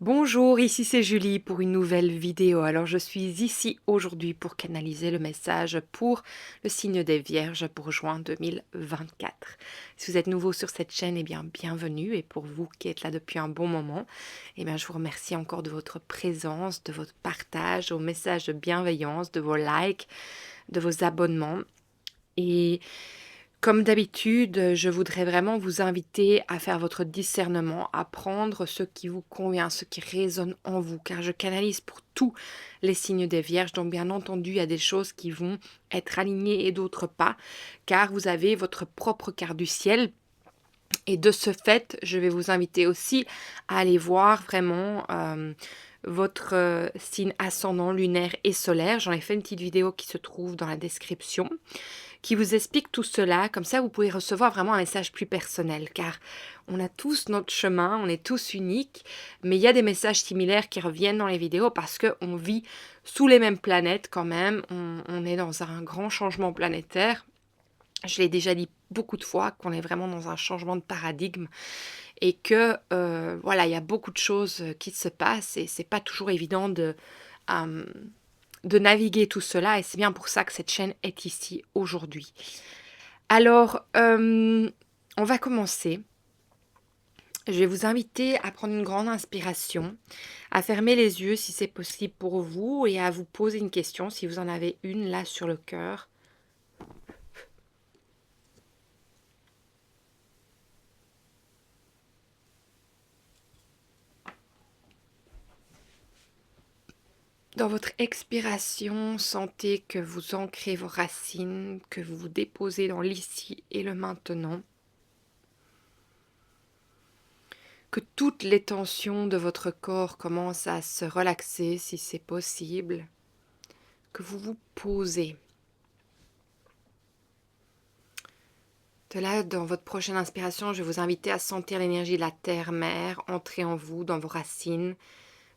Bonjour, ici c'est Julie pour une nouvelle vidéo. Alors je suis ici aujourd'hui pour canaliser le message pour le signe des Vierges pour juin 2024. Si vous êtes nouveau sur cette chaîne, eh bien bienvenue, et pour vous qui êtes là depuis un bon moment, eh bien je vous remercie encore de votre présence, de votre partage, de vos messages de bienveillance, de vos likes, de vos abonnements. Et comme d'habitude, je voudrais vraiment vous inviter à faire votre discernement, à prendre ce qui vous convient, ce qui résonne en vous, car je canalise pour tous les signes des Vierges. Donc bien entendu, il y a des choses qui vont être alignées et d'autres pas, car vous avez votre propre carte du ciel. Et de ce fait, je vais vous inviter aussi à aller voir vraiment votre signe ascendant, lunaire et solaire. J'en ai fait une petite vidéo qui se trouve dans la description, qui vous explique tout cela. Comme ça, vous pouvez recevoir vraiment un message plus personnel, car on a tous notre chemin, on est tous uniques, mais il y a des messages similaires qui reviennent dans les vidéos parce qu'on vit sous les mêmes planètes quand même. On est dans un grand changement planétaire. Je l'ai déjà dit beaucoup de fois qu'on est vraiment dans un changement de paradigme et que voilà, il y a beaucoup de choses qui se passent et c'est pas toujours évident euh, de naviguer tout cela, et c'est bien pour ça que cette chaîne est ici aujourd'hui. Alors, on va commencer. Je vais vous inviter à prendre une grande inspiration, à fermer les yeux si c'est possible pour vous et à vous poser une question si vous en avez une là sur le cœur. Dans votre expiration, sentez que vous ancrez vos racines, que vous vous déposez dans l'ici et le maintenant. Que toutes les tensions de votre corps commencent à se relaxer si c'est possible. Que vous vous posez. De là, dans votre prochaine inspiration, je vais vous inviter à sentir l'énergie de la terre-mère entrer en vous, dans vos racines,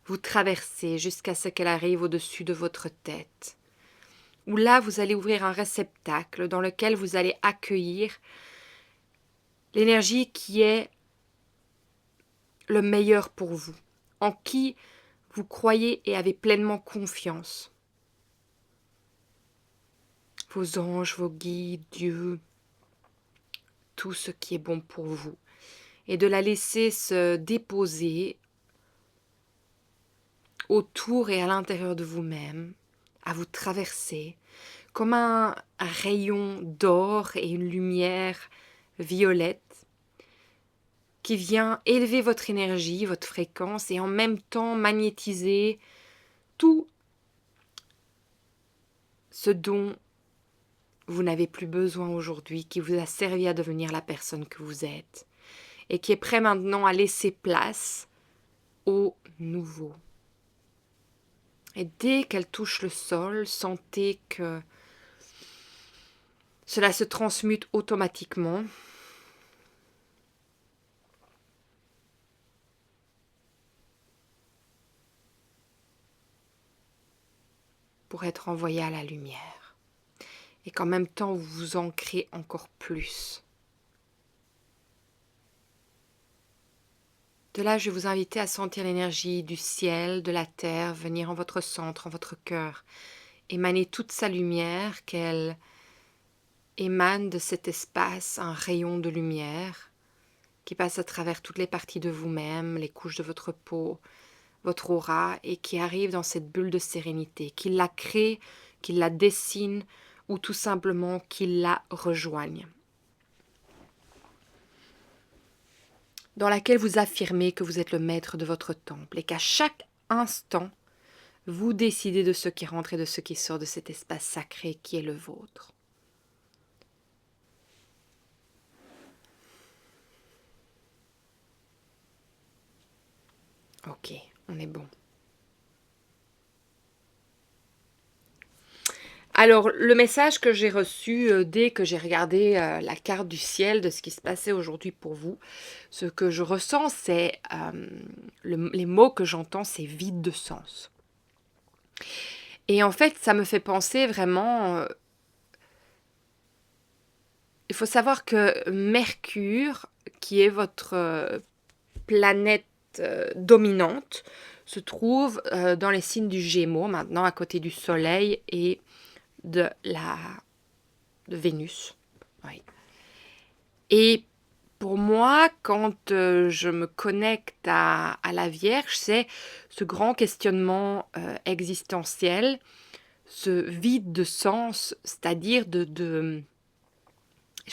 vous traverser jusqu'à ce qu'elle arrive au-dessus de votre tête. Où là, vous allez ouvrir un réceptacle dans lequel vous allez accueillir l'énergie qui est le meilleur pour vous, en qui vous croyez et avez pleinement confiance. Vos anges, vos guides, Dieu, tout ce qui est bon pour vous. Et de la laisser se déposer autour et à l'intérieur de vous-même, à vous traverser, comme un rayon d'or et une lumière violette qui vient élever votre énergie, votre fréquence, et en même temps magnétiser tout ce dont vous n'avez plus besoin aujourd'hui, qui vous a servi à devenir la personne que vous êtes, et qui est prêt maintenant à laisser place au nouveau. Et dès qu'elle touche le sol, sentez que cela se transmute automatiquement pour être envoyé à la lumière. Et qu'en même temps, vous vous ancrez encore plus. De là, je vais vous inviter à sentir l'énergie du ciel, de la terre, venir en votre centre, en votre cœur, émaner toute sa lumière, qu'elle émane de cet espace un rayon de lumière qui passe à travers toutes les parties de vous-même, les couches de votre peau, votre aura, et qui arrive dans cette bulle de sérénité, qu'il la crée, qu'il la dessine, ou tout simplement qu'il la rejoigne. Dans laquelle vous affirmez que vous êtes le maître de votre temple et qu'à chaque instant, vous décidez de ce qui rentre et de ce qui sort de cet espace sacré qui est le vôtre. Ok, on est bon. Alors, le message que j'ai reçu dès que j'ai regardé la carte du ciel de ce qui se passait aujourd'hui pour vous, ce que je ressens, c'est les mots que j'entends, c'est vide de sens. Et en fait, ça me fait penser vraiment. Il faut savoir que Mercure, qui est votre planète planète dominante se trouve dans les signes du Gémeaux, maintenant à côté du Soleil et de Vénus. Oui. Et pour moi, quand je me connecte à la Vierge, c'est ce grand questionnement existentiel, ce vide de sens, c'est-à-dire j'ai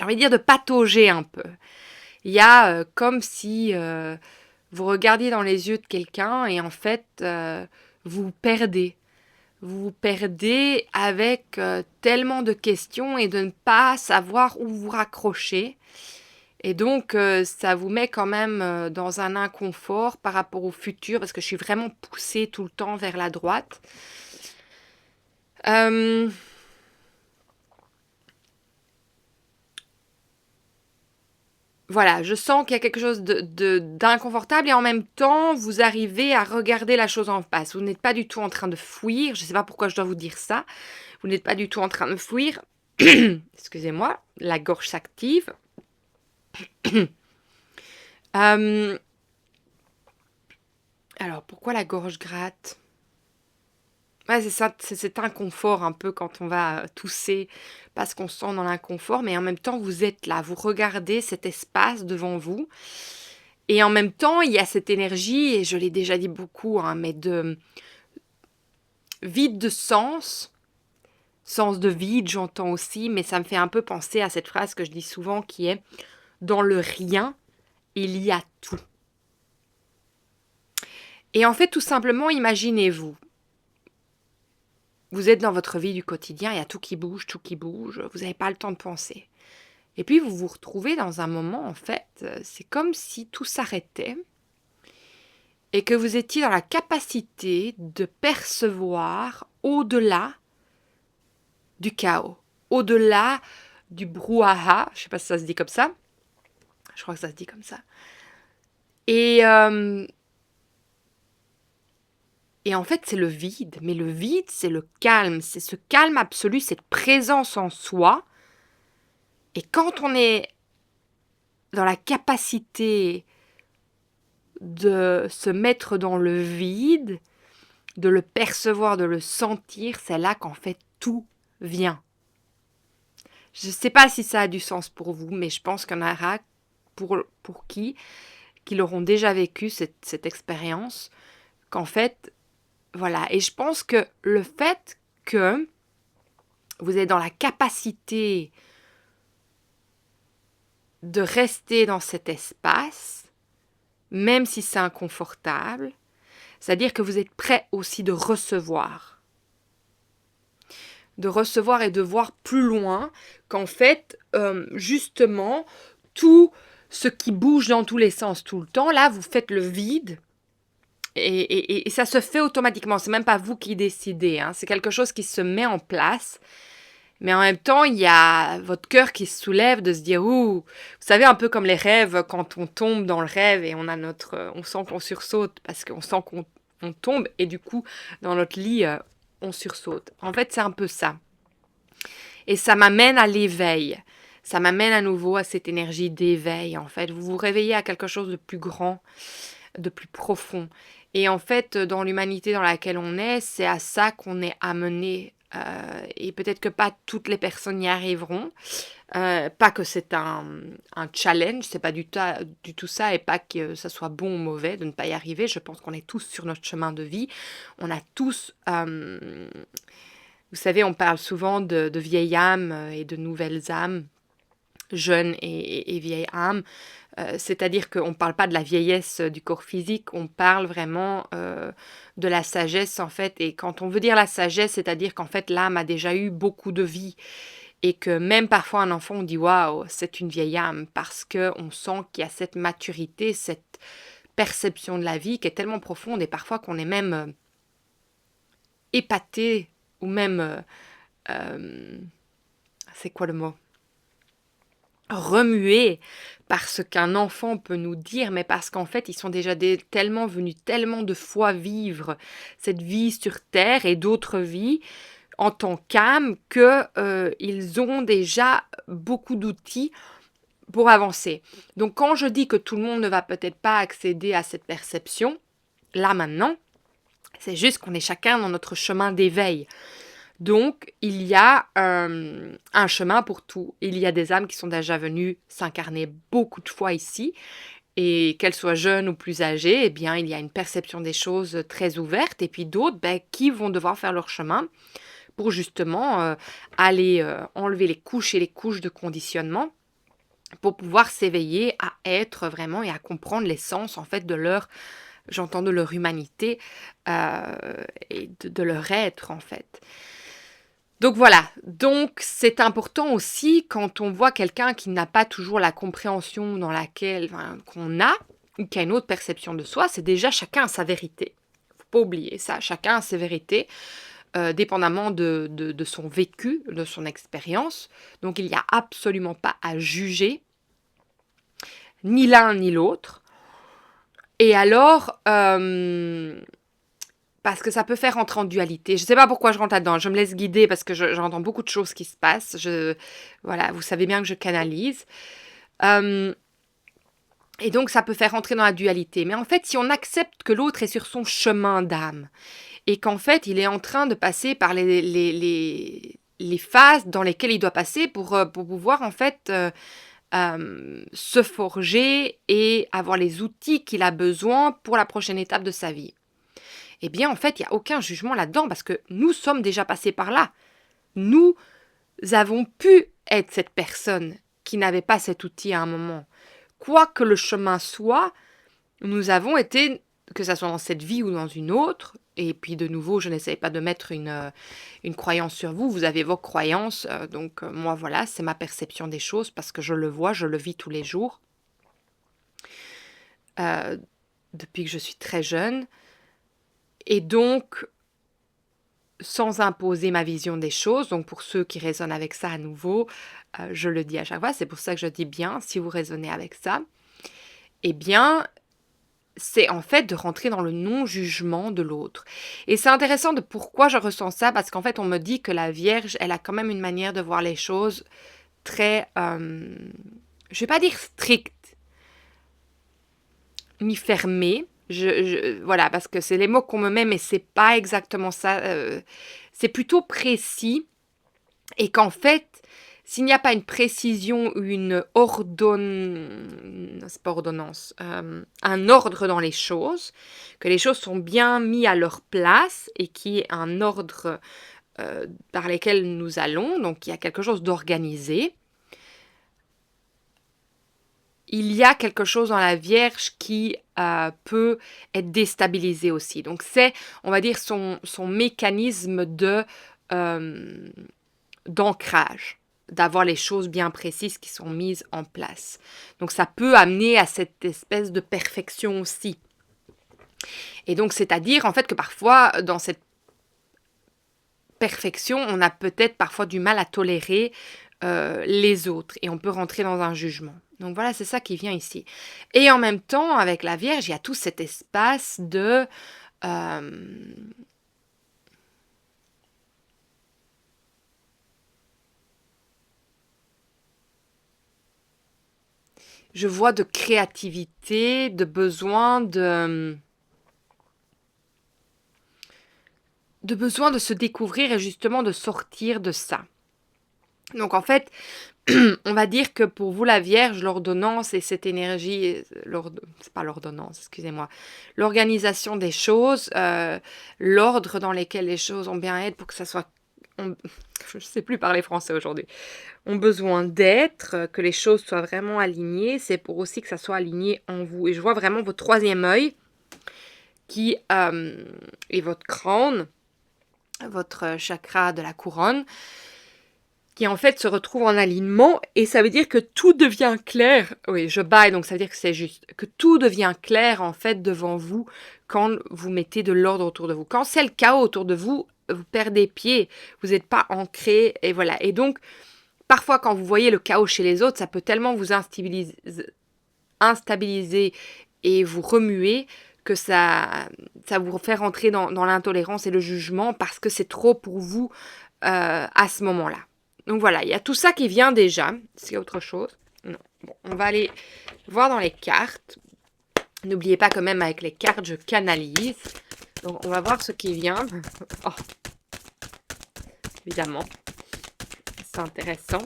envie de dire de patauger un peu. Il y a comme si vous regardiez dans les yeux de quelqu'un et en fait, vous vous perdez. Vous vous perdez avec tellement de questions et de ne pas savoir où vous raccrocher. Et donc, ça vous met quand même dans un inconfort par rapport au futur, parce que je suis vraiment poussée tout le temps vers la droite. Euh, voilà, je sens qu'il y a quelque chose d'inconfortable et en même temps, vous arrivez à regarder la chose en face. Vous n'êtes pas du tout en train de fuir. Je ne sais pas pourquoi je dois vous dire ça. Vous n'êtes pas du tout en train de fuir. Excusez-moi, la gorge s'active. Euh, alors, pourquoi la gorge gratte? Ouais, c'est ça, c'est cet inconfort un peu quand on va tousser parce qu'on se sent dans l'inconfort, mais en même temps, vous êtes là, vous regardez cet espace devant vous. Et en même temps, il y a cette énergie, et je l'ai déjà dit beaucoup, hein, mais de vide de sens, sens de vide, j'entends aussi, mais ça me fait un peu penser à cette phrase que je dis souvent qui est dans le rien, il y a tout. Et en fait, tout simplement, imaginez-vous, vous êtes dans votre vie du quotidien, il y a tout qui bouge, vous n'avez pas le temps de penser. Et puis vous vous retrouvez dans un moment, en fait, c'est comme si tout s'arrêtait et que vous étiez dans la capacité de percevoir au-delà du chaos, au-delà du brouhaha, je ne sais pas si ça se dit comme ça, je crois que ça se dit comme ça. Et en fait, c'est le vide, mais le vide, c'est le calme, c'est ce calme absolu, cette présence en soi. Et quand on est dans la capacité de se mettre dans le vide, de le percevoir, de le sentir, c'est là qu'en fait tout vient. Je ne sais pas si ça a du sens pour vous, mais je pense qu'il y en aura pour qui l'auront déjà vécu cette expérience, qu'en fait, voilà. Et je pense que le fait que vous êtes dans la capacité de rester dans cet espace, même si c'est inconfortable, c'est-à-dire que vous êtes prêt aussi de recevoir et de voir plus loin qu'en fait, justement, tout ce qui bouge dans tous les sens tout le temps, là, vous faites le vide et ça se fait automatiquement. C'est même pas vous qui décidez, hein. C'est quelque chose qui se met en place. Mais en même temps, il y a votre cœur qui se soulève de se dire, ouh, vous savez, un peu comme les rêves, quand on tombe dans le rêve et on sent qu'on sursaute parce qu'on sent qu'on tombe et du coup, dans notre lit, on sursaute. En fait, c'est un peu ça. Et ça m'amène à l'éveil. Ça m'amène à nouveau à cette énergie d'éveil, en fait. Vous vous réveillez à quelque chose de plus grand, de plus profond. Et en fait, dans l'humanité dans laquelle on est, c'est à ça qu'on est amené. Et peut-être que pas toutes les personnes y arriveront. Pas que c'est un challenge, c'est pas du tout ça, et pas que ça soit bon ou mauvais de ne pas y arriver. Je pense qu'on est tous sur notre chemin de vie. On a tous... vous savez, on parle souvent de vieilles âmes et de nouvelles âmes, jeunes et vieilles âmes. C'est-à-dire qu'on ne parle pas de la vieillesse du corps physique, on parle vraiment de la sagesse en fait. Et quand on veut dire la sagesse, c'est-à-dire qu'en fait l'âme a déjà eu beaucoup de vie. Et que même parfois un enfant, on dit waouh, c'est une vieille âme, parce qu'on sent qu'il y a cette maturité, cette perception de la vie qui est tellement profonde et parfois qu'on est même épaté ou même, c'est quoi le mot? Remué par ce qu'un enfant peut nous dire, mais parce qu'en fait, ils sont déjà tellement venus tellement de fois vivre cette vie sur Terre et d'autres vies en tant qu'âme qu'ils ont déjà beaucoup d'outils pour avancer. Donc quand je dis que tout le monde ne va peut-être pas accéder à cette perception, là maintenant, c'est juste qu'on est chacun dans notre chemin d'éveil. Donc, il y a un chemin pour tout. Il y a des âmes qui sont déjà venues s'incarner beaucoup de fois ici. Et qu'elles soient jeunes ou plus âgées, eh bien, il y a une perception des choses très ouverte. Et puis d'autres qui vont devoir faire leur chemin pour justement aller enlever les couches et les couches de conditionnement pour pouvoir s'éveiller à être vraiment et à comprendre l'essence en fait de leur, j'entends de leur humanité et de leur être en fait. Donc voilà, donc c'est important aussi quand on voit quelqu'un qui n'a pas toujours la compréhension dans laquelle qu'on a, ou qui a une autre perception de soi, c'est déjà chacun a sa vérité. Faut pas oublier ça, chacun a ses vérités, dépendamment de son vécu, de son expérience. Donc il n'y a absolument pas à juger, ni l'un ni l'autre. Et alors, parce que ça peut faire rentrer en dualité. Je ne sais pas pourquoi je rentre là-dedans. Je me laisse guider parce que j'entends beaucoup de choses qui se passent. Voilà, vous savez bien que je canalise. Et donc, ça peut faire rentrer dans la dualité. Mais en fait, si on accepte que l'autre est sur son chemin d'âme et qu'en fait, il est en train de passer par les phases dans lesquelles il doit passer pour pouvoir, en fait, se forger et avoir les outils qu'il a besoin pour la prochaine étape de sa vie. Eh bien, en fait, il n'y a aucun jugement là-dedans parce que nous sommes déjà passés par là. Nous avons pu être cette personne qui n'avait pas cet outil à un moment. Quoi que le chemin soit, nous avons été, que ce soit dans cette vie ou dans une autre, et puis de nouveau, je n'essaye pas de mettre une croyance sur vous, vous avez vos croyances, donc moi voilà, c'est ma perception des choses parce que je le vois, je le vis tous les jours, depuis que je suis très jeune. Et donc, sans imposer ma vision des choses, donc pour ceux qui résonnent avec ça à nouveau, je le dis à chaque fois, c'est pour ça que je dis bien, si vous résonnez avec ça, eh bien, c'est en fait de rentrer dans le non-jugement de l'autre. Et c'est intéressant de pourquoi je ressens ça, parce qu'en fait, on me dit que la Vierge, elle a quand même une manière de voir les choses très, je ne vais pas dire stricte, ni fermée. Voilà, parce que c'est les mots qu'on me met, mais c'est pas exactement ça. C'est plutôt précis. Et qu'en fait, s'il n'y a pas une précision ou c'est pas ordonnance, un ordre dans les choses, que les choses sont bien mises à leur place et qu'il y ait un ordre par lesquels nous allons, donc il y a quelque chose d'organisé, il y a quelque chose dans la Vierge qui peut être déstabilisé aussi. Donc c'est, on va dire, son mécanisme d'ancrage, d'avoir les choses bien précises qui sont mises en place. Donc ça peut amener à cette espèce de perfection aussi. Et donc c'est-à-dire en fait que parfois dans cette perfection, on a peut-être parfois du mal à tolérer les autres et on peut rentrer dans un jugement. Donc voilà, c'est ça qui vient ici. Et en même temps, avec la Vierge, il y a tout cet espace de... je vois de créativité, de besoin de besoin de se découvrir et justement de sortir de ça. Donc en fait, on va dire que pour vous la Vierge, l'ordonnance et cette énergie, c'est pas l'ordonnance, excusez-moi, l'organisation des choses, l'ordre dans lequel les choses ont bien à être pour que ça soit, je ne sais plus parler français aujourd'hui, ont besoin d'être, que les choses soient vraiment alignées, c'est pour aussi que ça soit aligné en vous. Et je vois vraiment votre troisième œil qui est votre crâne, votre chakra de la couronne, qui en fait se retrouve en alignement, et ça veut dire que tout devient clair. Oui, je baille, donc ça veut dire que c'est juste. Que tout devient clair en fait devant vous quand vous mettez de l'ordre autour de vous. Quand c'est le chaos autour de vous, vous perdez pied, vous n'êtes pas ancré, et voilà. Et donc, parfois quand vous voyez le chaos chez les autres, ça peut tellement vous instabiliser et vous remuer que ça vous fait rentrer dans l'intolérance et le jugement parce que c'est trop pour vous à ce moment-là. Donc voilà, il y a tout ça qui vient déjà. Est-ce qu'il y a autre chose? Non. Bon, on va aller voir dans les cartes. N'oubliez pas quand même, avec les cartes, je canalise. Donc, on va voir ce qui vient. Oh, évidemment. C'est intéressant.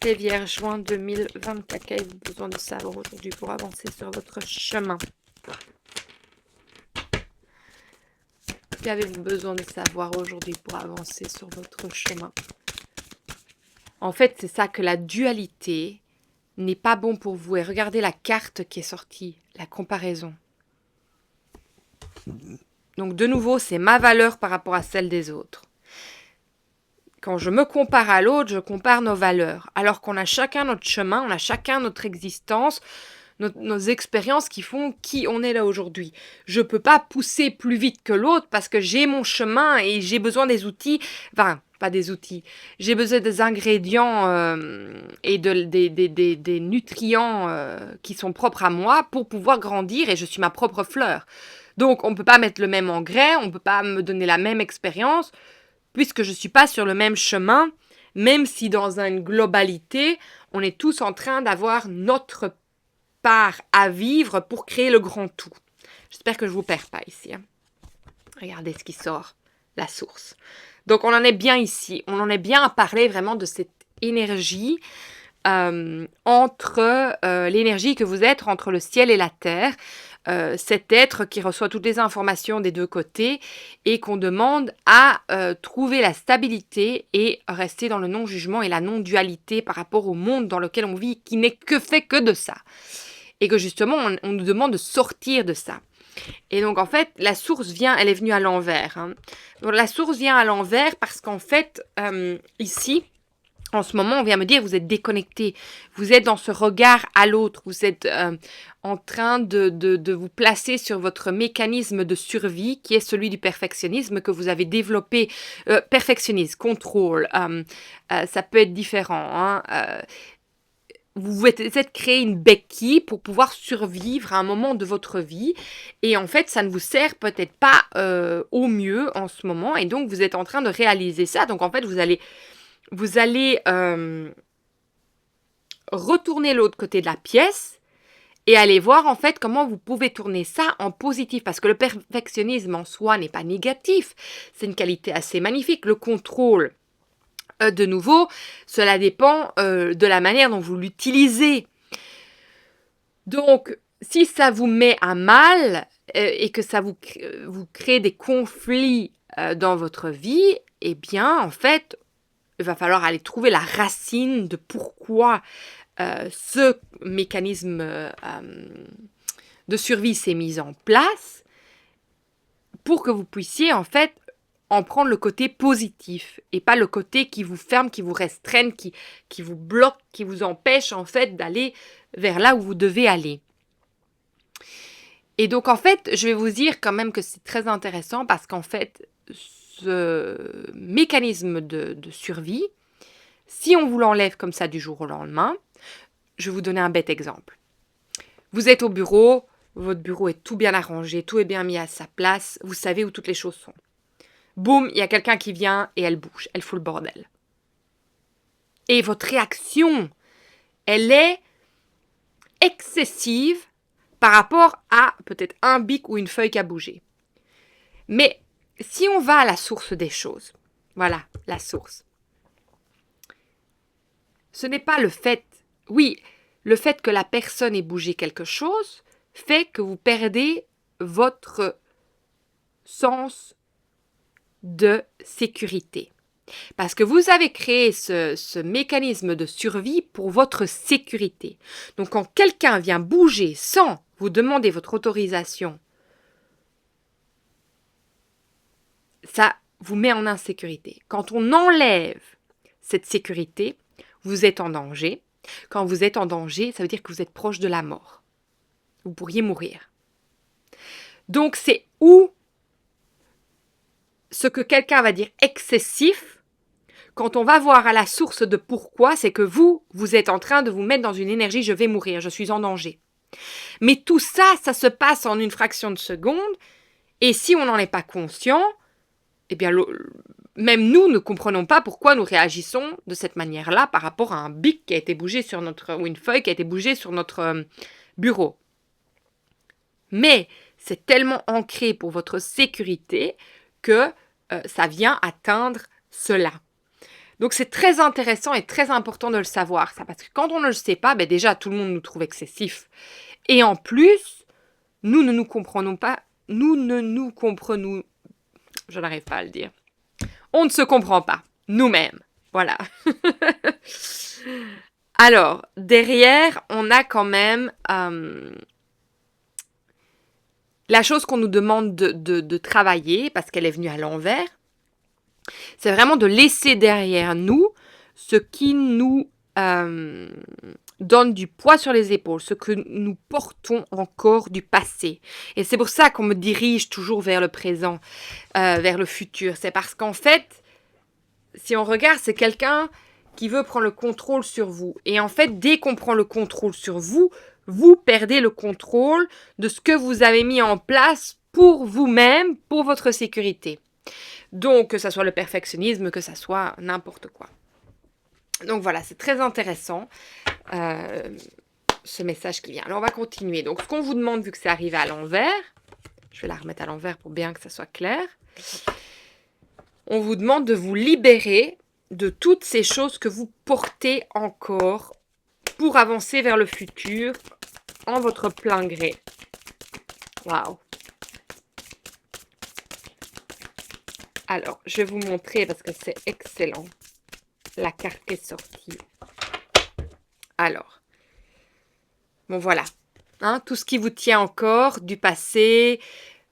Les Vierges, juin 2024, qu'avez-vous besoin de savoir aujourd'hui pour avancer sur votre chemin? Qu'avez-vous besoin de savoir aujourd'hui pour avancer sur votre chemin? En fait, c'est ça, que la dualité n'est pas bon pour vous. Et regardez la carte qui est sortie, la comparaison. Donc de nouveau, c'est ma valeur par rapport à celle des autres. Quand je me compare à l'autre, je compare nos valeurs. Alors qu'on a chacun notre chemin, on a chacun notre existence, nos expériences qui font qui on est là aujourd'hui. Je ne peux pas pousser plus vite que l'autre parce que j'ai mon chemin et j'ai besoin des outils. Enfin, pas des outils. J'ai besoin des ingrédients et des nutriments qui sont propres à moi pour pouvoir grandir, et je suis ma propre fleur. Donc, on ne peut pas mettre le même engrais, on ne peut pas me donner la même expérience puisque je ne suis pas sur le même chemin, même si dans une globalité, on est tous en train d'avoir notre part à vivre pour créer le grand tout. J'espère que je ne vous perds pas ici. Hein. Regardez ce qui sort, la source. Donc, on en est bien ici. On en est bien à parler vraiment de cette énergie entre l'énergie que vous êtes entre le ciel et la terre. Cet être qui reçoit toutes les informations des deux côtés et qu'on demande à trouver la stabilité et rester dans le non-jugement et la non-dualité par rapport au monde dans lequel on vit, qui n'est que fait que de ça. Et que justement, on nous demande de sortir de ça. Et donc, en fait, la source vient, elle est venue à l'envers. Hein. Donc, la source vient à l'envers parce qu'en fait, ici, en ce moment, on vient me dire, vous êtes déconnecté, vous êtes dans ce regard à l'autre, vous êtes en train de vous placer sur votre mécanisme de survie, qui est celui du perfectionnisme que vous avez développé. Perfectionnisme, contrôle, ça peut être différent. Hein, vous êtes créé une béquille pour pouvoir survivre à un moment de votre vie. Et en fait, ça ne vous sert peut-être pas au mieux en ce moment. Et donc, vous êtes en train de réaliser ça. Donc, en fait, vous allez retourner l'autre côté de la pièce et aller voir en fait comment vous pouvez tourner ça en positif. Parce que le perfectionnisme en soi n'est pas négatif. C'est une qualité assez magnifique. Le contrôle, de nouveau, cela dépend de la manière dont vous l'utilisez. Donc, si ça vous met à mal et que ça vous crée des conflits dans votre vie, eh bien, en fait, il va falloir aller trouver la racine de pourquoi ce mécanisme de survie s'est mis en place pour que vous puissiez en fait en prendre le côté positif et pas le côté qui vous ferme, qui vous restreigne, qui vous bloque, qui vous empêche en fait d'aller vers là où vous devez aller. Et donc en fait, je vais vous dire quand même que c'est très intéressant parce qu'en fait, ce mécanisme de survie, si on vous l'enlève comme ça du jour au lendemain, je vais vous donner un bête exemple. Vous êtes au bureau, votre bureau est tout bien arrangé, tout est bien mis à sa place, vous savez où toutes les choses sont. Boum, il y a quelqu'un qui vient et elle bouge, elle fout le bordel. Et votre réaction, elle est excessive par rapport à peut-être un bic ou une feuille qui a bougé. Mais si on va à la source des choses, voilà, la source. Ce n'est pas le fait, oui, le fait que la personne ait bougé quelque chose fait que vous perdez votre sens de sécurité. Parce que vous avez créé ce mécanisme de survie pour votre sécurité. Donc quand quelqu'un vient bouger sans vous demander votre autorisation, ça vous met en insécurité. Quand on enlève cette sécurité, vous êtes en danger. Quand vous êtes en danger, ça veut dire que vous êtes proche de la mort. Vous pourriez mourir. Donc c'est où ce que quelqu'un va dire excessif, quand on va voir à la source de pourquoi, c'est que vous êtes en train de vous mettre dans une énergie « je vais mourir, je suis en danger ». Mais tout ça, ça se passe en une fraction de seconde, et si on n'en est pas conscient, eh bien même nous ne comprenons pas pourquoi nous réagissons de cette manière-là par rapport à un bic qui a été bougé sur notre, ou une feuille qui a été bougée sur notre bureau. Mais c'est tellement ancré pour votre sécurité que ça vient atteindre cela. Donc c'est très intéressant et très important de le savoir, ça, parce que quand on ne le sait pas, ben déjà tout le monde nous trouve excessif. Et en plus, nous ne nous comprenons pas, je n'arrive pas à le dire. On ne se comprend pas, nous-mêmes. Voilà. Alors, derrière, on a quand même la chose qu'on nous demande de travailler, parce qu'elle est venue à l'envers. C'est vraiment de laisser derrière nous ce qui nous donne du poids sur les épaules, ce que nous portons encore du passé. Et c'est pour ça qu'on me dirige toujours vers le présent, vers le futur. C'est parce qu'en fait, si on regarde, c'est quelqu'un qui veut prendre le contrôle sur vous. Et en fait, dès qu'on prend le contrôle sur vous, vous perdez le contrôle de ce que vous avez mis en place pour vous-même, pour votre sécurité. Donc, que ça soit le perfectionnisme, que ça soit n'importe quoi. Donc voilà, c'est très intéressant, ce message qui vient. Alors, on va continuer. Donc, ce qu'on vous demande, vu que c'est arrivé à l'envers, je vais la remettre à l'envers pour bien que ça soit clair. On vous demande de vous libérer de toutes ces choses que vous portez encore pour avancer vers le futur en votre plein gré. Waouh! Alors, je vais vous montrer parce que c'est excellent. La carte est sortie. Alors, bon voilà. Hein, tout ce qui vous tient encore du passé,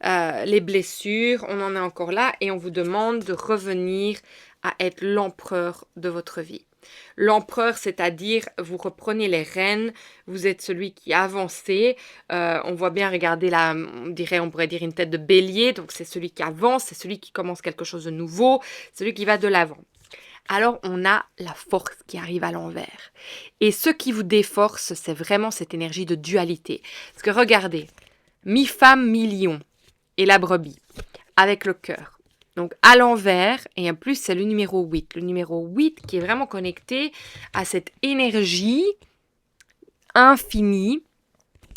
les blessures, on en est encore là et on vous demande de revenir à être l'empereur de votre vie. L'empereur, c'est-à-dire, vous reprenez les rênes, vous êtes celui qui a avancé. On voit bien, regardez là, on pourrait dire une tête de bélier, donc c'est celui qui avance, c'est celui qui commence quelque chose de nouveau, celui qui va de l'avant. Alors, on a la force qui arrive à l'envers. Et ce qui vous déforce, c'est vraiment cette énergie de dualité. Parce que regardez, mi-femme, mi-lion, et la brebis, avec le cœur. Donc, à l'envers, et en plus, c'est le numéro 8. Le numéro 8 qui est vraiment connecté à cette énergie infinie,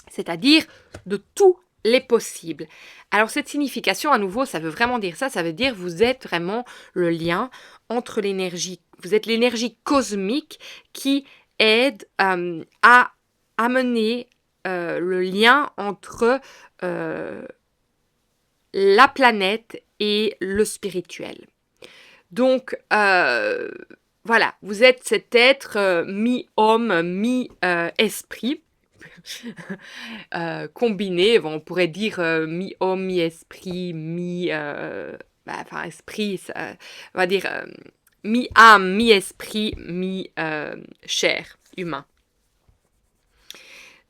c'est-à-dire de tous les possibles. Alors, cette signification, à nouveau, ça veut vraiment dire ça. Ça veut dire vous êtes vraiment le lien entre l'énergie. Vous êtes l'énergie cosmique qui aide à amener le lien entre la planète et le spirituel. Donc, voilà, vous êtes cet être mi-homme, mi-esprit, combiné, bon, on pourrait dire mi-homme, mi-esprit, esprit, ça, on va dire mi-âme, mi-esprit, mi-chair, humain.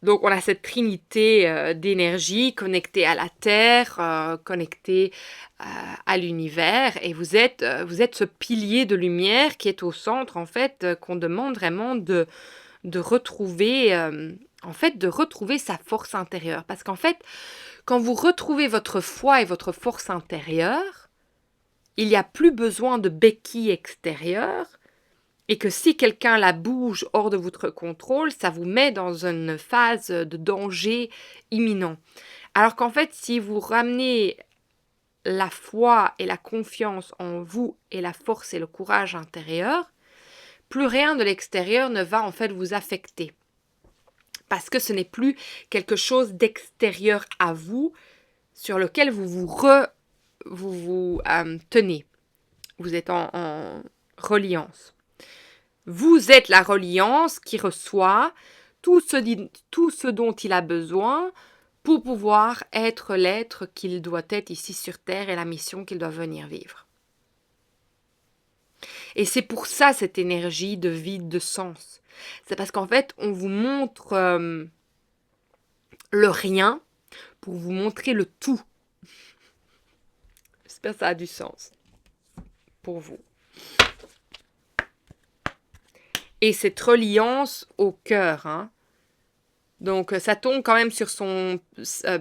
Donc, on a cette trinité d'énergie connectée à la Terre, connectée à l'univers. Et vous êtes ce pilier de lumière qui est au centre, en fait, qu'on demande vraiment de retrouver, de retrouver sa force intérieure. Parce qu'en fait, quand vous retrouvez votre foi et votre force intérieure, il n'y a plus besoin de béquilles extérieures. Et que si quelqu'un la bouge hors de votre contrôle, ça vous met dans une phase de danger imminent. Alors qu'en fait, si vous ramenez la foi et la confiance en vous et la force et le courage intérieur, plus rien de l'extérieur ne va en fait vous affecter. Parce que ce n'est plus quelque chose d'extérieur à vous sur lequel vous tenez. Vous êtes en reliance. Vous êtes la reliance qui reçoit tout ce dont il a besoin pour pouvoir être l'être qu'il doit être ici sur Terre et la mission qu'il doit venir vivre. Et c'est pour ça cette énergie de vide de sens. C'est parce qu'en fait, on vous montre le rien pour vous montrer le tout. J'espère que ça a du sens pour vous. Et cette reliance au cœur, hein. Donc, ça tombe quand même sur son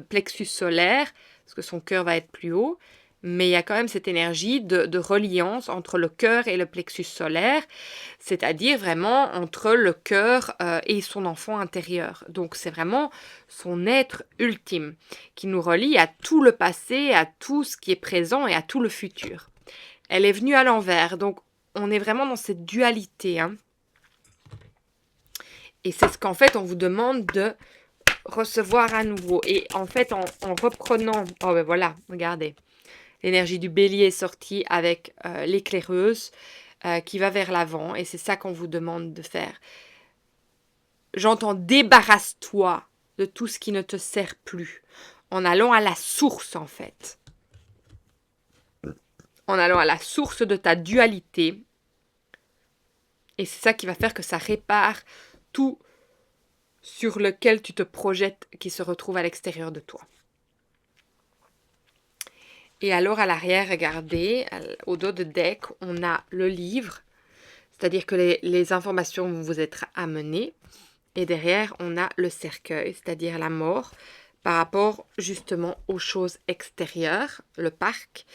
plexus solaire, parce que son cœur va être plus haut. mais il y a quand même cette énergie de reliance entre le cœur et le plexus solaire, c'est-à-dire vraiment entre le cœur et son enfant intérieur. Donc c'est vraiment son être ultime qui nous relie à tout le passé, à tout ce qui est présent et à tout le futur. Elle est venue à l'envers, donc on est vraiment dans cette dualité, hein. Et c'est ce qu'en fait on vous demande de recevoir à nouveau. Et en fait, en reprenant... Oh ben voilà, regardez. L'énergie du bélier est sortie avec l'éclaireuse qui va vers l'avant. Et c'est ça qu'on vous demande de faire. J'entends débarrasse-toi de tout ce qui ne te sert plus. En allant à la source, en fait. En allant à la source de ta dualité. Et c'est ça qui va faire que ça répare tout sur lequel tu te projettes qui se retrouve à l'extérieur de toi. Et alors à l'arrière, regardez, au dos de deck, on a le livre, c'est-à-dire que les informations vont vous être amenées. Et derrière, on a le cercueil, c'est-à-dire la mort, par rapport justement aux choses extérieures, le parc,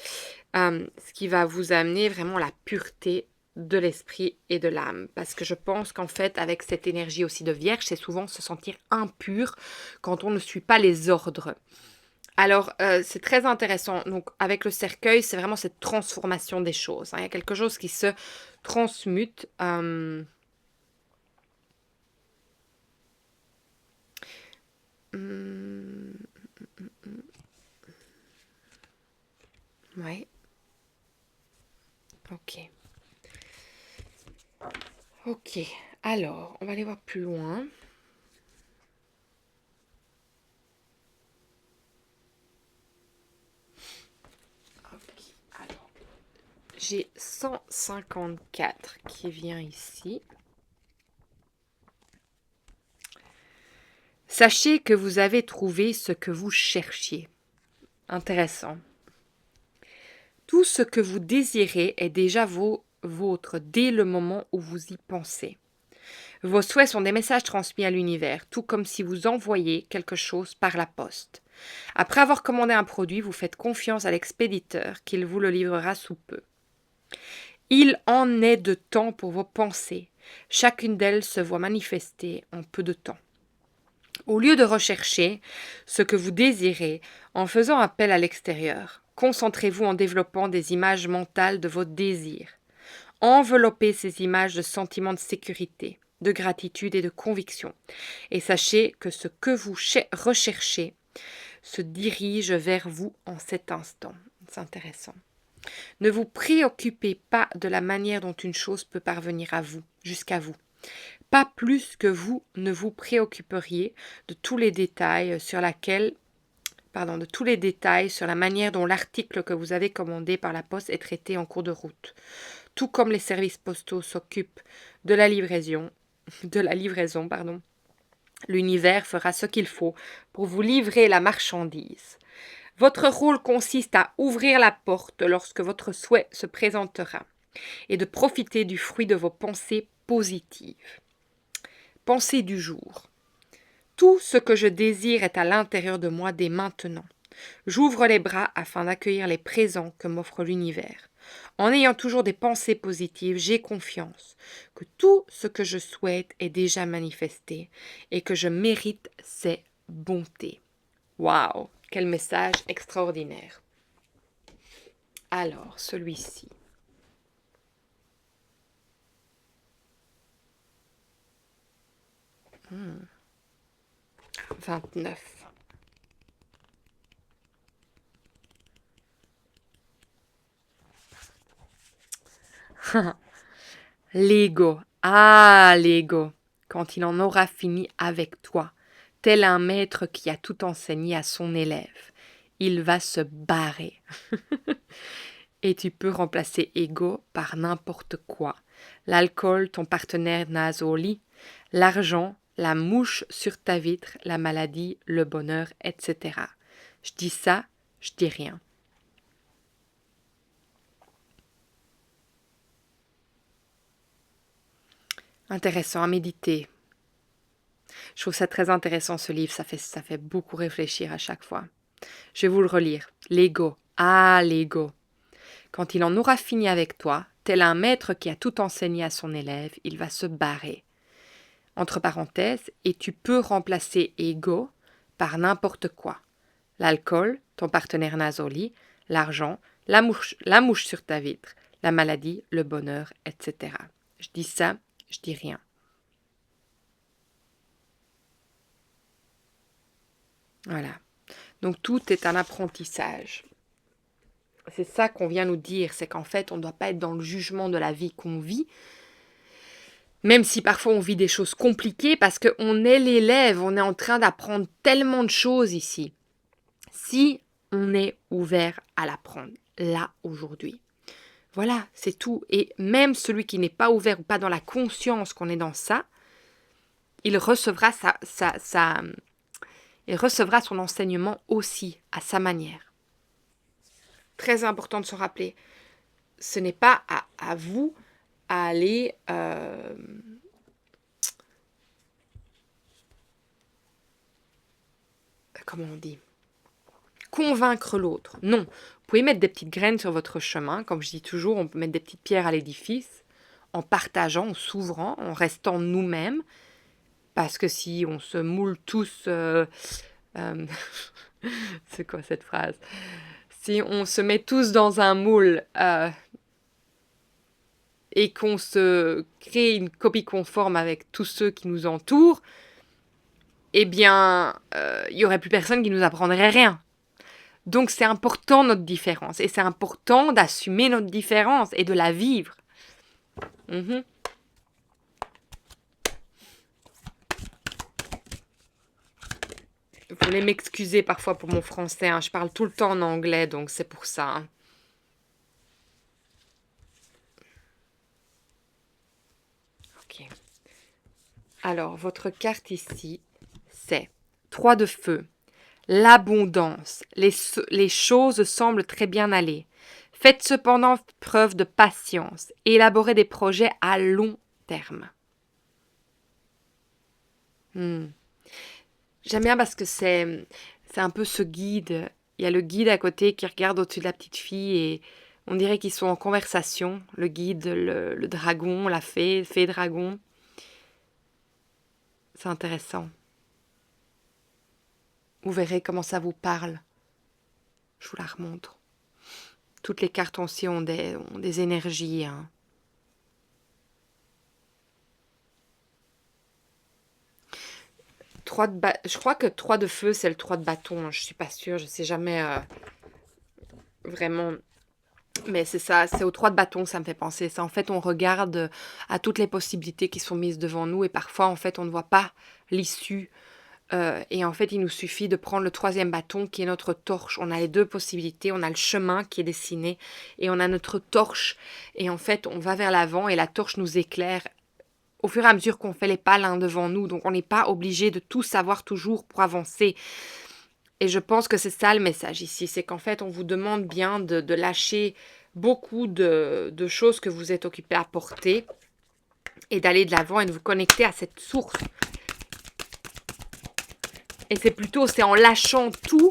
ce qui va vous amener vraiment la pureté de l'esprit et de l'âme. Parce que je pense qu'en fait, avec cette énergie aussi de Vierge, c'est souvent se sentir impur quand on ne suit pas les ordres. Alors, c'est très intéressant. Donc, avec le cercueil, c'est vraiment cette transformation des choses, hein. Il y a quelque chose qui se transmute. Ouais. Ok. Ok. Alors, on va aller voir plus loin. Ok. Alors, j'ai 154 qui vient ici. Sachez que vous avez trouvé ce que vous cherchiez. Intéressant. Tout ce que vous désirez est déjà vôtre dès le moment où vous y pensez. Vos souhaits sont des messages transmis à l'univers, tout comme si vous envoyiez quelque chose par la poste. Après avoir commandé un produit, vous faites confiance à l'expéditeur qu'il vous le livrera sous peu. Il en est de temps pour vos pensées. Chacune d'elles se voit manifester en peu de temps. Au lieu de rechercher ce que vous désirez en faisant appel à l'extérieur, concentrez-vous en développant des images mentales de vos désirs. Enveloppez ces images de sentiments de sécurité, de gratitude et de conviction. Et sachez que ce que vous recherchez se dirige vers vous en cet instant. C'est intéressant. Ne vous préoccupez pas de la manière dont une chose peut parvenir à vous, jusqu'à vous. Pas plus que vous ne vous préoccuperiez de tous les détails sur la manière dont l'article que vous avez commandé par la poste est traité en cours de route. Tout comme les services postaux s'occupent de la livraison, l'univers fera ce qu'il faut pour vous livrer la marchandise. Votre rôle consiste à ouvrir la porte lorsque votre souhait se présentera et de profiter du fruit de vos pensées positives. Pensée du jour. Tout ce que je désire est à l'intérieur de moi dès maintenant. J'ouvre les bras afin d'accueillir les présents que m'offre l'univers. En ayant toujours des pensées positives, j'ai confiance que tout ce que je souhaite est déjà manifesté et que je mérite ses bontés. Waouh, quel message extraordinaire. Alors, celui-ci. 29. L'ego. Ah, l'ego. Quand il en aura fini avec toi, tel un maître qui a tout enseigné à son élève, il va se barrer. Et tu peux remplacer ego par n'importe quoi. L'alcool, ton partenaire naze au lit, l'argent, la mouche sur ta vitre, la maladie, le bonheur, etc. Je dis ça, je dis rien. Intéressant à méditer. Je trouve ça très intéressant ce livre, ça fait beaucoup réfléchir à chaque fois. Je vais vous le relire. L'ego. Ah, l'ego. Quand il en aura fini avec toi, tel un maître qui a tout enseigné à son élève, il va se barrer. Entre parenthèses, et tu peux remplacer ego par n'importe quoi. L'alcool, ton partenaire nasoli, l'argent, la mouche sur ta vitre, la maladie, le bonheur, etc. Je dis ça, je dis rien. Voilà. Donc tout est un apprentissage. C'est ça qu'on vient nous dire, c'est qu'en fait, on ne doit pas être dans le jugement de la vie qu'on vit, même si parfois on vit des choses compliquées, parce qu'on est l'élève, on est en train d'apprendre tellement de choses ici. Si on est ouvert à l'apprendre, là, aujourd'hui. Voilà, c'est tout. Et même celui qui n'est pas ouvert ou pas dans la conscience qu'on est dans ça, il recevra il recevra son enseignement aussi, à sa manière. Très important de se rappeler, ce n'est pas à vous à aller comment on dit, convaincre l'autre. Non, vous pouvez mettre des petites graines sur votre chemin, comme je dis toujours, on peut mettre des petites pierres à l'édifice, en partageant, en s'ouvrant, en restant nous-mêmes, parce que si on se moule tous, c'est quoi cette phrase? Si on se met tous dans un moule et qu'on se crée une copie conforme avec tous ceux qui nous entourent, eh bien, il n'y aurait plus personne qui nous apprendrait rien. Donc, c'est important notre différence. Et c'est important d'assumer notre différence et de la vivre. Vous voulez m'excuser parfois pour mon français. Hein. Je parle tout le temps en anglais, donc c'est pour ça. Hein. Ok. Alors, votre carte ici, c'est 3 de feu. L'abondance. Les choses semblent très bien aller. Faites cependant preuve de patience. Élaborez des projets à long terme. J'aime bien parce que c'est un peu ce guide. Il y a le guide à côté qui regarde au-dessus de la petite fille et on dirait qu'ils sont en conversation. Le guide, le dragon, la fée dragon. C'est intéressant. Vous verrez comment ça vous parle. Je vous la remontre. Toutes les cartes aussi ont des énergies. Hein. Je crois que 3 de feu, c'est le 3 de bâton. Je suis pas sûre, je sais jamais vraiment. Mais c'est ça, c'est au 3 de bâton que ça me fait penser. C'est en fait, on regarde à toutes les possibilités qui sont mises devant nous et parfois, en fait, on ne voit pas l'issue. Et en fait, il nous suffit de prendre le 3e bâton qui est notre torche. On a les 2 possibilités. On a le chemin qui est dessiné et on a notre torche. Et en fait, on va vers l'avant et la torche nous éclaire au fur et à mesure qu'on fait les pas l'un devant nous. Donc, on n'est pas obligé de tout savoir toujours pour avancer. Et je pense que c'est ça le message ici. C'est qu'en fait, on vous demande bien de lâcher beaucoup de choses que vous êtes occupé à porter et d'aller de l'avant et de vous connecter à cette source. Et c'est en lâchant tout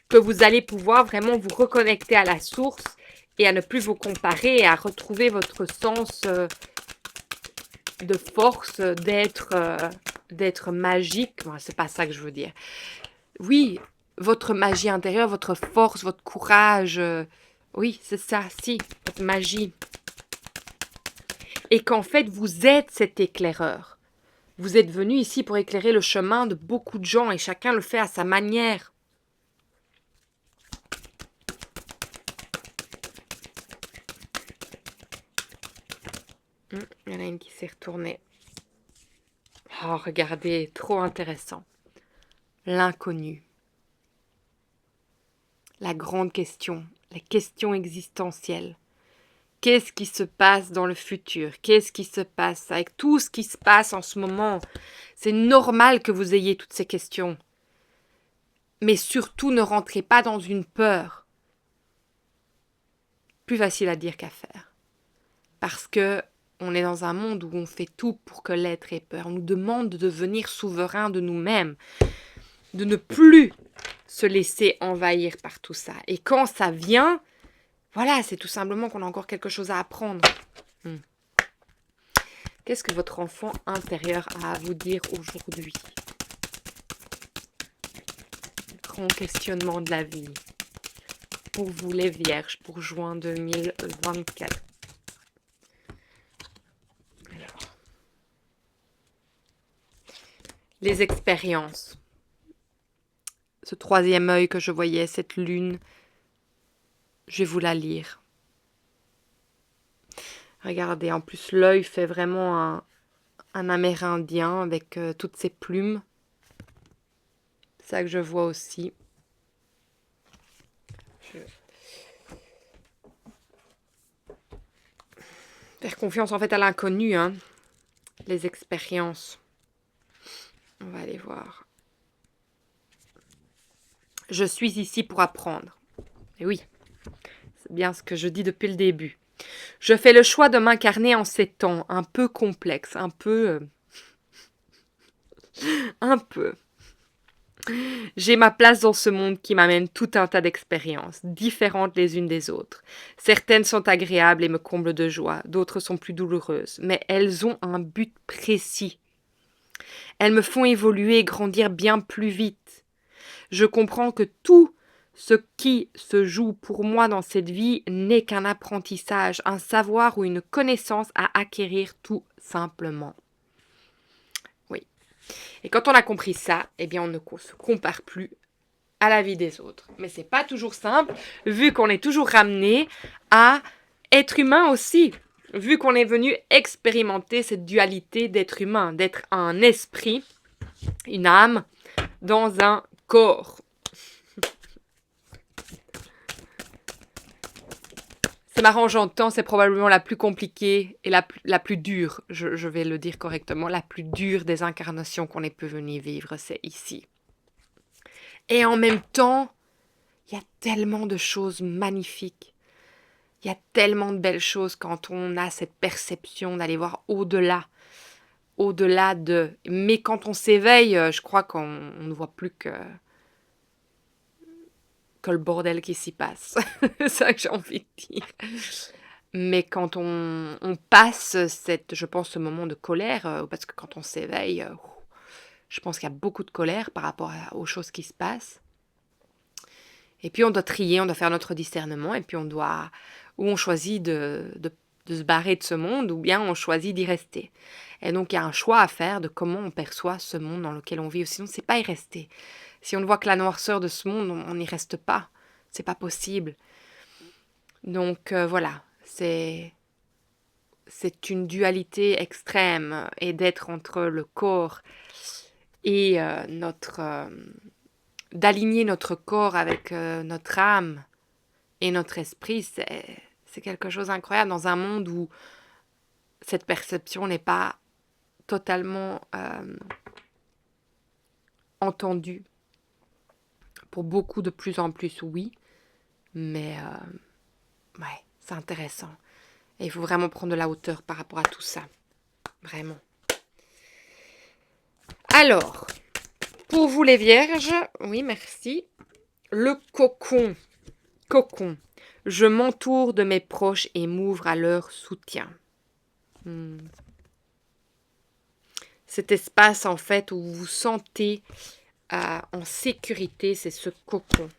que vous allez pouvoir vraiment vous reconnecter à la source et à ne plus vous comparer et à retrouver votre sens de force, d'être magique. Bon, c'est pas ça que je veux dire. Oui, votre magie intérieure, votre force, votre courage. Oui, c'est ça, si, votre magie. Et qu'en fait, vous êtes cet éclaireur. Vous êtes venu ici pour éclairer le chemin de beaucoup de gens et chacun le fait à sa manière. Il y en a une qui s'est retournée. Oh, regardez, trop intéressant. L'inconnu. La grande question, les questions existentielles. Qu'est-ce qui se passe dans le futur? Qu'est-ce qui se passe avec tout ce qui se passe en ce moment? C'est normal que vous ayez toutes ces questions. Mais surtout, ne rentrez pas dans une peur. Plus facile à dire qu'à faire. Parce que on est dans un monde où on fait tout pour que l'être ait peur. On nous demande de devenir souverain de nous-mêmes, de ne plus se laisser envahir par tout ça. Et quand ça vient, voilà, c'est tout simplement qu'on a encore quelque chose à apprendre. Qu'est-ce que votre enfant intérieur a à vous dire aujourd'hui? Grand questionnement de la vie. Pour vous les vierges, pour juin 2024. Alors. Les expériences. Ce troisième œil que je voyais, cette lune, je vais vous la lire. Regardez, en plus l'œil fait vraiment un amérindien avec toutes ses plumes. C'est ça que je vois aussi. Faire confiance en fait à l'inconnu, hein. Les expériences. On va aller voir. Je suis ici pour apprendre. Et oui, c'est bien ce que je dis depuis le début. Je fais le choix de m'incarner en ces temps un peu complexes, un peu. J'ai ma place dans ce monde qui m'amène tout un tas d'expériences, différentes les unes des autres. Certaines sont agréables et me comblent de joie, d'autres sont plus douloureuses, mais elles ont un but précis. Elles me font évoluer et grandir bien plus vite. Je comprends que tout ce qui se joue pour moi dans cette vie n'est qu'un apprentissage, un savoir ou une connaissance à acquérir tout simplement. Oui. Et quand on a compris ça, eh bien on ne se compare plus à la vie des autres. Mais c'est pas toujours simple, vu qu'on est toujours ramené à être humain aussi. Vu qu'on est venu expérimenter cette dualité d'être humain, d'être un esprit, une âme, dans un corps. C'est marrant, j'entends, c'est probablement la plus compliquée et la plus dure, je vais le dire correctement, la plus dure des incarnations qu'on ait pu venir vivre, c'est ici. Et en même temps, il y a tellement de choses magnifiques. Il y a tellement de belles choses quand on a cette perception d'aller voir au-delà de... Mais quand on s'éveille, je crois qu'on ne voit plus que le bordel qui s'y passe. C'est ça que j'ai envie de dire. Mais quand on passe je pense, ce moment de colère, parce que quand on s'éveille, je pense qu'il y a beaucoup de colère par rapport aux choses qui se passent. Et puis on doit trier, on doit faire notre discernement, et puis ou on choisit de se barrer de ce monde, ou bien on choisit d'y rester. Et donc il y a un choix à faire de comment on perçoit ce monde dans lequel on vit. Sinon, c'est pas y rester. Si on ne voit que la noirceur de ce monde, on n'y reste pas. C'est pas possible. Donc voilà, c'est une dualité extrême, et d'être entre le corps et d'aligner notre corps avec notre âme et notre esprit, c'est quelque chose d'incroyable dans un monde où cette perception n'est pas totalement entendue. Pour beaucoup, de plus en plus, oui. Mais, ouais, c'est intéressant. Et il faut vraiment prendre de la hauteur par rapport à tout ça. Vraiment. Alors, pour vous les vierges, oui, merci. Le cocon. Cocon. Je m'entoure de mes proches et m'ouvre à leur soutien. Cet espace, en fait, où vous vous sentez en sécurité, c'est ce cocon.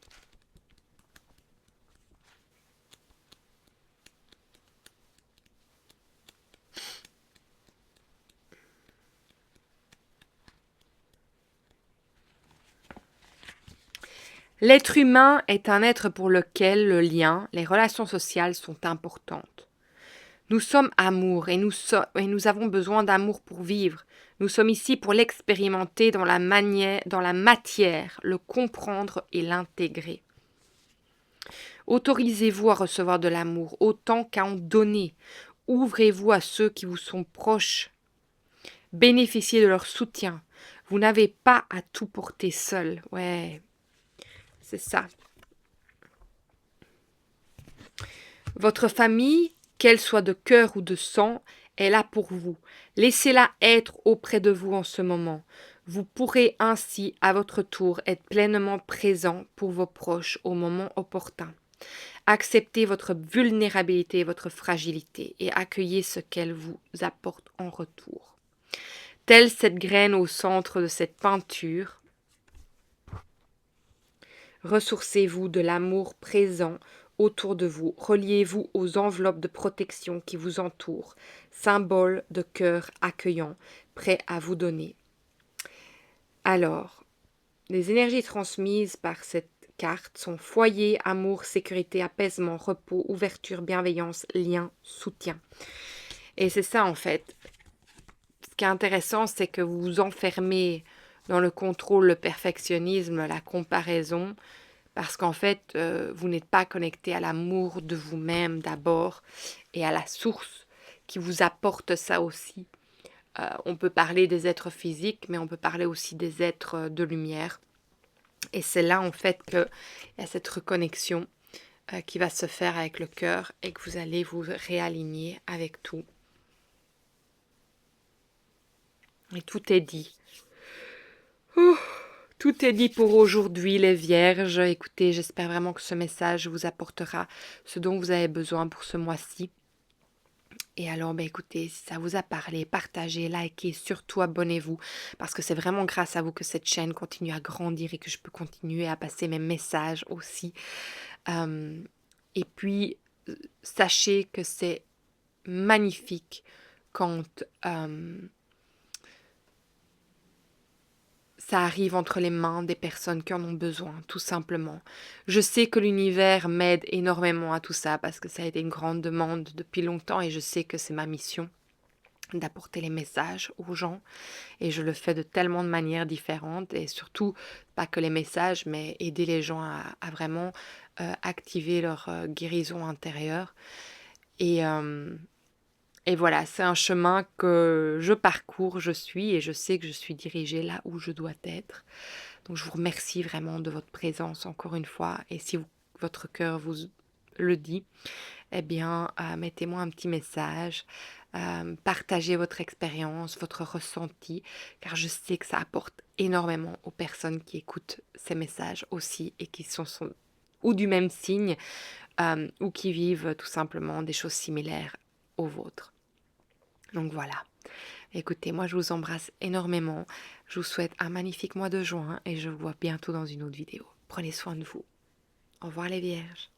L'être humain est un être pour lequel le lien, les relations sociales sont importantes. Nous sommes amour et nous avons besoin d'amour pour vivre. Nous sommes ici pour l'expérimenter dans la matière, le comprendre et l'intégrer. Autorisez-vous à recevoir de l'amour autant qu'à en donner. Ouvrez-vous à ceux qui vous sont proches. Bénéficiez de leur soutien. Vous n'avez pas à tout porter seul. Ouais, c'est ça. Votre famille, qu'elle soit de cœur ou de sang, est là pour vous. Laissez-la être auprès de vous en ce moment. Vous pourrez ainsi, à votre tour, être pleinement présent pour vos proches au moment opportun. Acceptez votre vulnérabilité et votre fragilité et accueillez ce qu'elle vous apporte en retour. Telle cette graine au centre de cette peinture, ressourcez-vous de l'amour présent autour de vous. Reliez-vous aux enveloppes de protection qui vous entourent, symbole de cœur accueillant, prêt à vous donner. Alors, les énergies transmises par cette carte sont foyer, amour, sécurité, apaisement, repos, ouverture, bienveillance, lien, soutien. Et c'est ça en fait. Ce qui est intéressant, c'est que vous vous enfermez dans le contrôle, le perfectionnisme, la comparaison, parce qu'en fait, vous n'êtes pas connecté à l'amour de vous-même d'abord et à la source qui vous apporte ça aussi. On peut parler des êtres physiques, mais on peut parler aussi des êtres de lumière. Et c'est là, en fait, qu'il y a cette reconnexion qui va se faire avec le cœur et que vous allez vous réaligner avec tout. Et tout est dit. Ouh, tout est dit pour aujourd'hui, les vierges. Écoutez, j'espère vraiment que ce message vous apportera ce dont vous avez besoin pour ce mois-ci. Et alors, écoutez, si ça vous a parlé, partagez, likez, surtout abonnez-vous, parce que c'est vraiment grâce à vous que cette chaîne continue à grandir et que je peux continuer à passer mes messages aussi. Et puis, sachez que c'est magnifique quand ça arrive entre les mains des personnes qui en ont besoin, tout simplement. Je sais que l'univers m'aide énormément à tout ça parce que ça a été une grande demande depuis longtemps et je sais que c'est ma mission d'apporter les messages aux gens et je le fais de tellement de manières différentes et surtout pas que les messages mais aider les gens à vraiment activer leur guérison intérieure et voilà, c'est un chemin que je parcours, je suis et je sais que je suis dirigée là où je dois être. Donc je vous remercie vraiment de votre présence encore une fois et si votre cœur vous le dit, eh bien mettez-moi un petit message, partagez votre expérience, votre ressenti, car je sais que ça apporte énormément aux personnes qui écoutent ces messages aussi et qui sont ou du même signe ou qui vivent tout simplement des choses similaires aux vôtres. Donc voilà, écoutez, moi je vous embrasse énormément, je vous souhaite un magnifique mois de juin et je vous vois bientôt dans une autre vidéo. Prenez soin de vous. Au revoir les vierges.